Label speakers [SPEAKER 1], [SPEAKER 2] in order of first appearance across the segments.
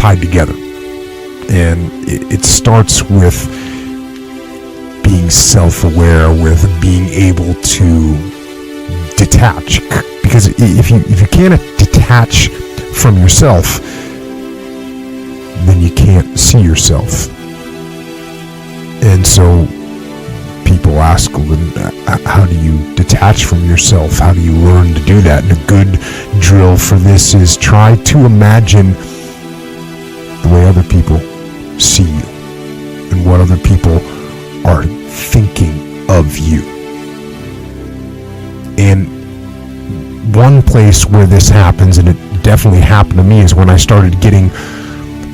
[SPEAKER 1] tied together. And it starts with being self-aware, with being able to detach. Because if you can't detach from yourself, then you can't see yourself. And so people ask, well, how do you detach from yourself? How do you learn to do that? And a good drill for this is try to imagine the way other people see you and what other people are thinking of you. And one place where this happens, and it definitely happened to me, is when I started getting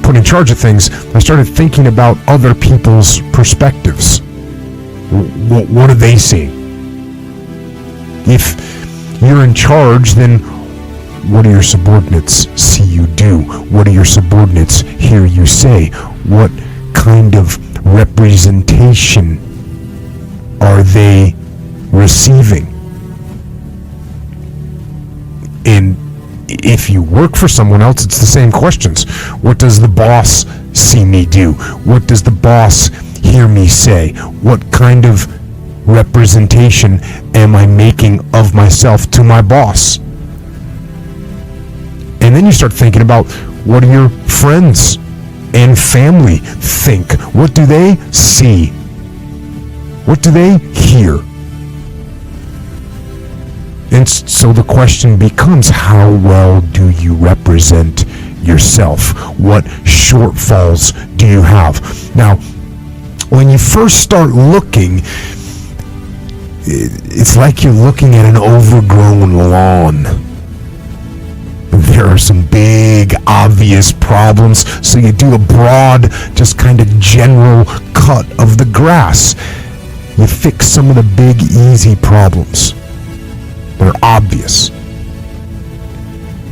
[SPEAKER 1] put in charge of things. I started thinking about other people's perspectives. What are they seeing? If you're in charge, then what do your subordinates see you do? What do your subordinates hear you say? What kind of representation are they receiving? And if you work for someone else, it's the same questions. What does the boss see me do? What does the boss hear me say? What kind of representation am I making of myself to my boss? And then you start thinking about, what do your friends and family think? What do they see? What do they hear? And so the question becomes, how well do you represent yourself? What shortfalls do you have? Now, when you first start looking, it's like you're looking at an overgrown lawn. There are some big, obvious problems, so you do a broad, just kind of general cut of the grass. You fix some of the big, easy problems. They're obvious.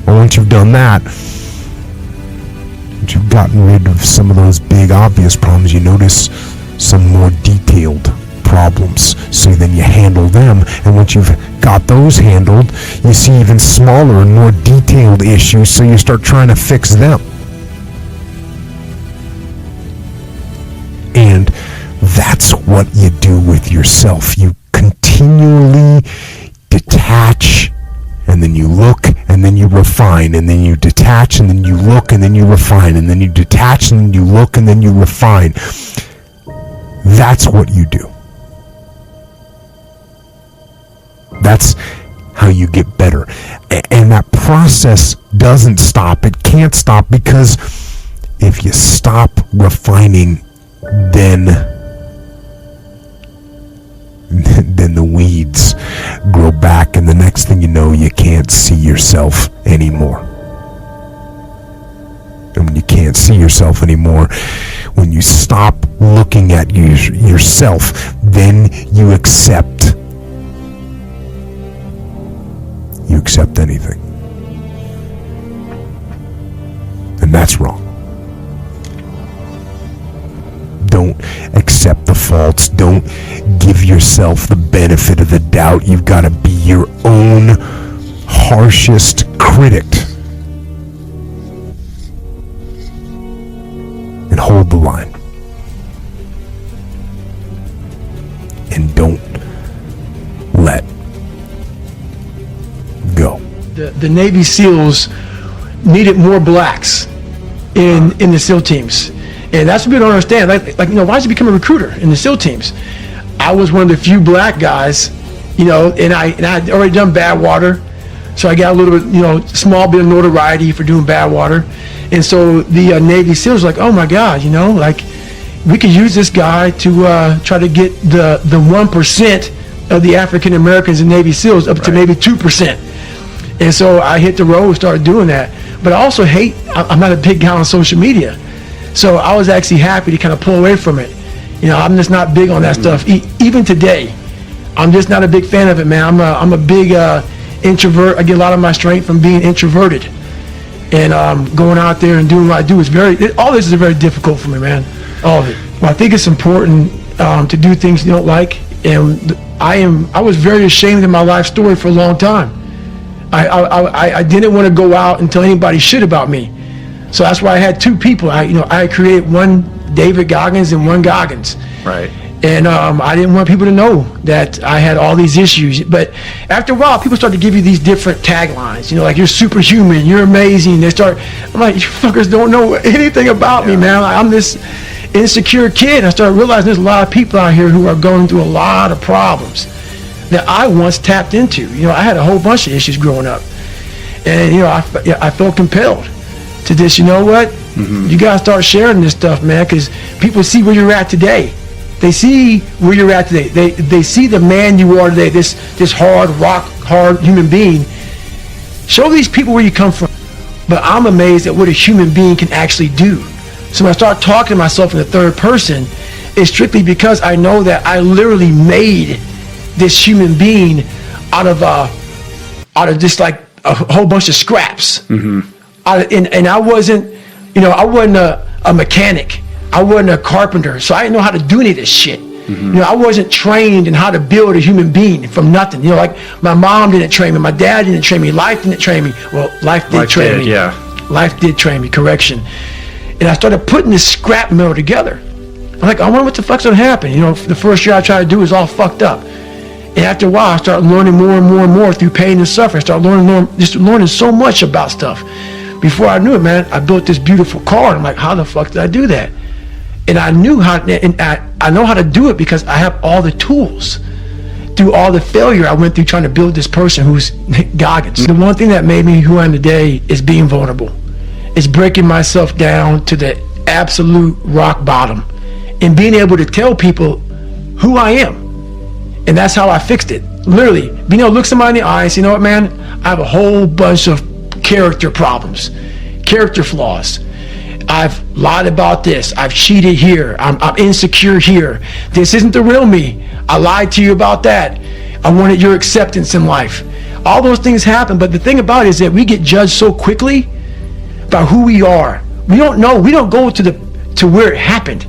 [SPEAKER 1] Well, once you've done that, once you've gotten rid of some of those big, obvious problems, you notice some more detailed problems. So then you handle them, and once you've got those handled, you see even smaller and more detailed issues, so you start trying to fix them. And that's what you do with yourself. You continually detach, and then you look, and then you refine, and then you detach, and then you look, and then you refine, and then you detach, and then you look, and then you refine. That's what you do. That's how you get better. And that process doesn't stop. It can't stop, because if you stop refining, then the weeds grow back, and the next thing you know, you can't see yourself anymore. And when you can't see yourself anymore, when you stop looking at yourself, then you accept anything. And that's wrong. Don't accept the faults. Don't give yourself the benefit of the doubt. You've got to be your own harshest critic. And hold the line. And don't let go.
[SPEAKER 2] The Navy SEALs needed more blacks in the SEAL teams. And that's what people don't understand. Why did you become a recruiter in the SEAL teams? I was one of the few black guys, and I'd already done Badwater, so I got a little bit, small bit of notoriety for doing Badwater. And so the Navy SEALs were like, oh my God, we could use this guy to try to get the 1% of the African Americans in Navy SEALs up to maybe 2%. And so I hit the road and started doing that. But I also I'm not a big guy on social media. So I was actually happy to kind of pull away from it. I'm just not big on that stuff. Even today, I'm just not a big fan of it, man. I'm a big introvert. I get a lot of my strength from being introverted. And going out there and doing what I do is all this is very difficult for me, man. All of it. Well, I think it's important to do things you don't like. And I was very ashamed of my life story for a long time. I didn't want to go out and tell anybody shit about me. So that's why I had two people. I created one David Goggins and one Goggins.
[SPEAKER 3] Right.
[SPEAKER 2] And I didn't want people to know that I had all these issues. But after a while, people start to give you these different taglines. Like, you're superhuman, you're amazing. I'm like, you fuckers don't know anything about me, man. Like, I'm this insecure kid. And I started realizing there's a lot of people out here who are going through a lot of problems that I once tapped into. I had a whole bunch of issues growing up. And, I felt compelled to this, you know what? You got to start sharing this stuff, man, because people see where you're at today. They see where you're at today. They see the man you are today, this hard, rock hard human being. Show these people where you come from. But I'm amazed at what a human being can actually do. So when I start talking to myself in the third person, it's strictly because I know that I literally made this human being out of just like a whole bunch of scraps. And I wasn't, I wasn't a mechanic. I wasn't a carpenter, so I didn't know how to do any of this shit. I wasn't trained in how to build a human being from nothing. Like, my mom didn't train me, my dad didn't train me, life didn't train me. Well, life did train me.
[SPEAKER 3] Yeah.
[SPEAKER 2] Life did train me, correction. And I started putting this scrap metal together. I'm like, I wonder what the fuck's gonna happen. The first year I tried to do was all fucked up. And after a while, I started learning more and more and more through pain and suffering. I started learning so much about stuff. Before I knew it, man, I built this beautiful car. I'm like, how the fuck did I do that? And I knew how, and I know how to do it because I have all the tools. Through all the failure I went through trying to build this person who's Goggins. The one thing that made me who I am today is being vulnerable. It's breaking myself down to the absolute rock bottom and being able to tell people who I am. And that's how I fixed it. Literally, being able to look somebody in the eye and say, you know what, man, I have a whole bunch of character problems, character flaws. I've lied about this. I've cheated here. I'm insecure here. This isn't the real me. I lied to you about that. I wanted your acceptance in life. All those things happen, but the thing about it is that we get judged so quickly about who we are. We don't know. We don't go to where it happened.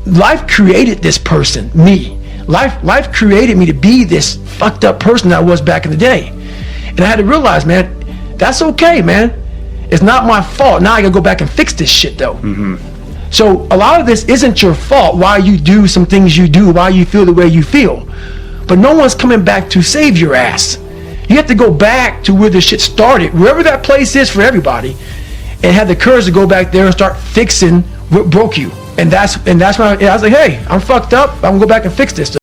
[SPEAKER 2] Life created this person, me. Life created me to be this fucked up person that I was back in the day. And I had to realize, man, that's okay, man. It's not my fault. Now I gotta go back and fix this shit, though. So a lot of this isn't your fault, why you do some things you do, why you feel the way you feel. But no one's coming back to save your ass. You have to go back to where the shit started, wherever that place is for everybody, and have the courage to go back there and start fixing what broke you. And that's when I was like, hey, I'm fucked up. I'm gonna go back and fix this.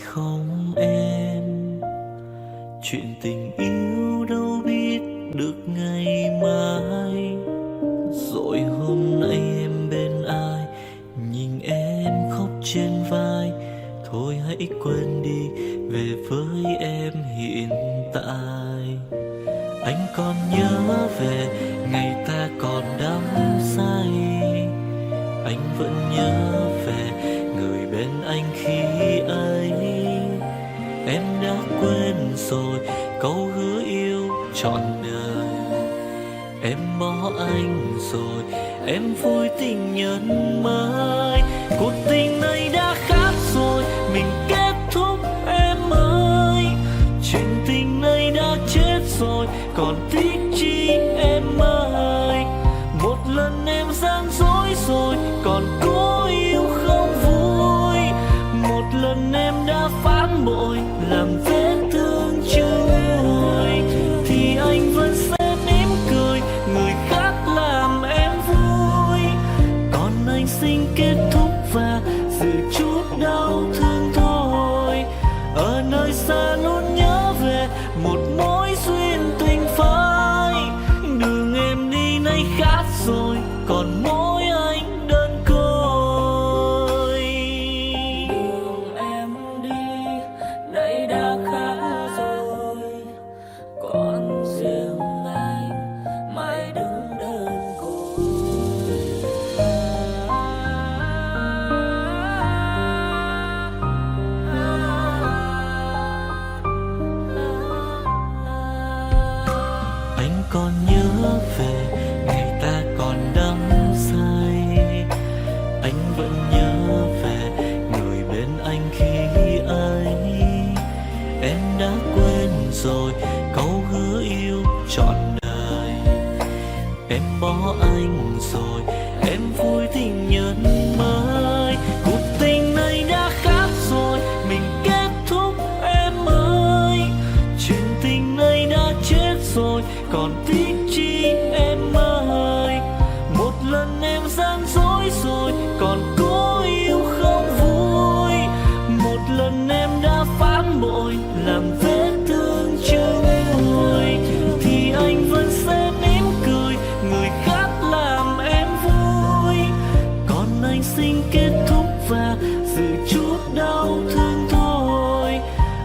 [SPEAKER 3] không em? Chuyện tình yêu đâu biết được ngày mai. Rồi hôm nay em bên ai, nhìn em khóc trên vai. Thôi hãy quên đi, về với em hiện tại. Anh còn nhớ về ngày ta còn đắm say. Anh vẫn nhớ về người bên anh khi ấy. Em đã quên rồi câu hứa yêu trọn đời. Em bỏ anh rồi, em vui tình nhân mới. Cuộc tình này đã khác rồi, mình kết thúc em ơi. Chuyện tình này đã chết rồi, còn tiếc chi em ơi. Một lần em gian dối rồi, còn cố yêu không vui. Một lần em đã phản bội, làm vết thương chưa nguôi. Thì anh vẫn sẽ mỉm cười, người khác làm em vui. Còn anh xin kết thúc và giữ chút đau thương thôi. Ở nơi xa luôn nhớ về một mối duyên tình phai. Đường em đi nay khác rồi, còn mỗi anh đơn côi.
[SPEAKER 4] Đường em đi nay đã khác rồi, còn riêng anh mãi đứng đơn côi.
[SPEAKER 3] Anh còn nhớ về ngày ta còn đắm say. Anh vẫn nhớ về người bên anh khi ấy. Em đã quên rồi câu hứa yêu trọn đời. Em bỏ anh rồi, em vui tình nhân mới. Cuộc tình này đã khác rồi, mình kết thúc em ơi. Chuyện tình này đã chết rồi, còn tiếc chi em ơi. Một lần em gian dối rồi, còn cố yêu không vui. Một lần em đã phản bội, làm vết thương chưa nguôi. Thì anh vẫn sẽ mỉm cười, người khác làm em vui. Còn anh xin kết thúc và giữ chút đau thương thôi.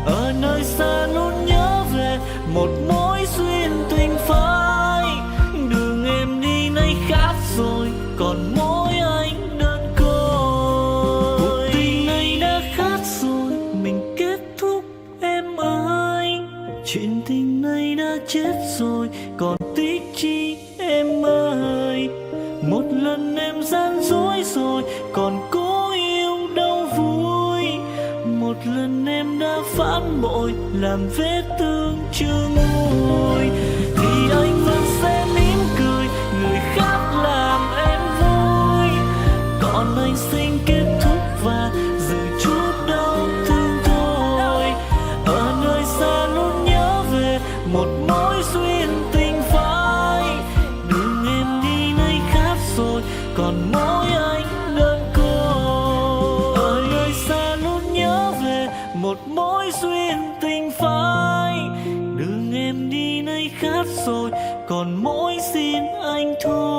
[SPEAKER 3] Ở nơi xa luôn nhớ về một mối duyên tình phai. Đường em đi nay khác rồi, còn mỗi anh đơn côi. Cuộc tình này đã khác rồi, mình kết thúc em ơi. Chuyện tình này đã chết rồi, còn tiếc chi em ơi. Một lần em gian dối rồi, còn cố yêu đâu vui. Một lần em đã phản bội, làm vết thương chưa nguôi. Thì anh vẫn sẽ mỉm cười, người khác làm em vui. Còn anh xin kết thúc và giữ chút đau thương thôi. Ở nơi xa luôn nhớ về một mối duyên tình phai. Đường em đi nay khác rồi, còn mỗi anh đơn côi. Ở nơi xa luôn nhớ về một mối duyên tình phai. Đường em đi nay khác rồi, còn mỗi xin anh thôi.